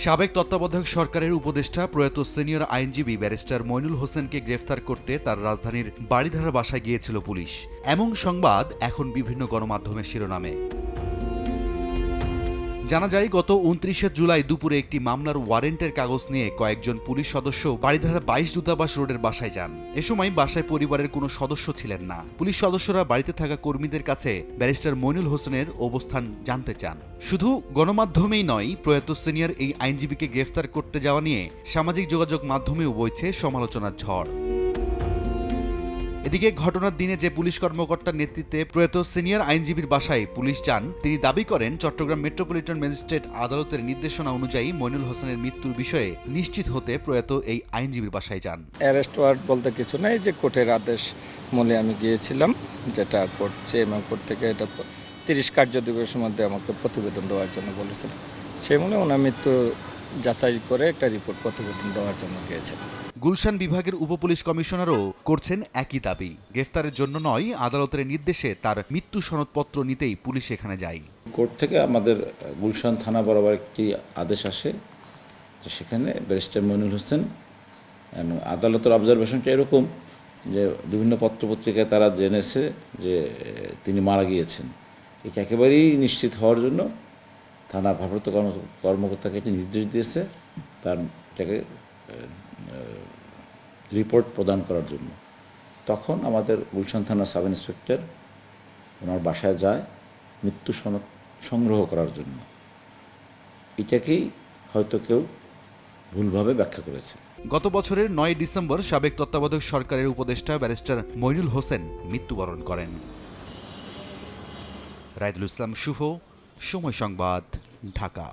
সাবেক তত্ত্বাবধায়ক সরকারের উপদেষ্টা প্রয়াত সিনিয়র আইনজীবী ব্যারিস্টার মইনুল হোসেনকে গ্রেফতার করতে তার রাজধানীর বাড়িধারা বাসায় গিয়েছিল পুলিশ। এমন সংবাদ এখন বিভিন্ন গণমাধ্যমের শিরোনামে। জানা যায়, গত ২৯ জুলাই দুপুরে একটি মামলার ওয়ারেন্টের কাগজ নিয়ে কয়েকজন পুলিশ সদস্য বাড়িধারা ২২ দূতাবাস রোডের বাসায় যান। এ সময় বাসায় পরিবারের কোনো সদস্য ছিলেন না। পুলিশ সদস্যরা বাড়িতে থাকা কর্মীদের কাছে ব্যারিস্টার মইনুল হোসেনের অবস্থান জানতে চান। শুধু গণমাধ্যমেই নয়, প্রয়াত সিনিয়র এই আইনজীবীকে গ্রেফতার করতে যাওয়া নিয়ে সামাজিক যোগাযোগ মাধ্যমেও বইছে সমালোচনার ঝড়। এদিকে ঘটনার দিনে যে পুলিশ কর্মকর্তার নেতৃত্বে প্রয়াত সিনিয়র আইনজীবীর বাসায় পুলিশ যান, তিনি দাবি করেন চট্টগ্রাম মেট্রোপলিটন ম্যাজিস্ট্রেট আদালতের নির্দেশনা অনুযায়ী মইনুল হোসেনের মৃত্যুর বিষয়ে নিশ্চিত হতে প্রয়াত এই আইনজীবীর বাসায় যান। অ্যারেস্ট ওয়ারেন্ট বলতে কিছু নাই, যে কোর্টের আদেশ মূলে আমি গিয়েছিলাম, যেটা কোর্ট এবং কোর্ট থেকে এটা 30 কার্য দিবসের মধ্যে আমাকে প্রতিবেদন দেওয়ার জন্য বলেছিল। সেই মূলে ওনার মৃত্যু যাচাই করে একটা রিপোর্ট প্রতিবেদন দেওয়ার জন্য গিয়েছেন। গুলশান বিভাগের উপপুলিশ কমিশনারও করছেন একই দাবি। গ্রেফতারের জন্য নয়, আদালতের নির্দেশে তার মৃত্যু সনদপত্র নিতেই পুলিশ এখানে যায়। কোর্ট থেকে আমাদের গুলশান থানা বরাবর একটি আদেশ আসে যে সেখানে ব্যারিস্টার মইনুল হোসেন, আদালতের অবজারভেশনটা এরকম যে বিভিন্ন পত্রপত্রিকায় তারা জেনেছে যে তিনি মারা গিয়েছেন। এটা একেবারেই নিশ্চিত হওয়ার জন্য থানা ভারপ্রাপ্ত কর্মকর্তাকে একটি নির্দেশ দিয়েছে তাকে রিপোর্ট প্রদান করার জন্য। তখন আমাদের গুলশান থানা সাব ইন্সপেক্টর ওনার বাসায় যায় মৃত্যু সনদ সংগ্রহ করার জন্য। এটাকেই হয়তো কেউ ভুলভাবে ব্যাখ্যা করেছে। গত বছরের ৯ ডিসেম্বর সাবেক তত্ত্বাবধায়ক সরকারের উপদেষ্টা ব্যারিস্টার মইনুল হোসেন মৃত্যুবরণ করেন। রাইদুল ইসলাম শুভ, সময় সংবাদ, ঢাকা।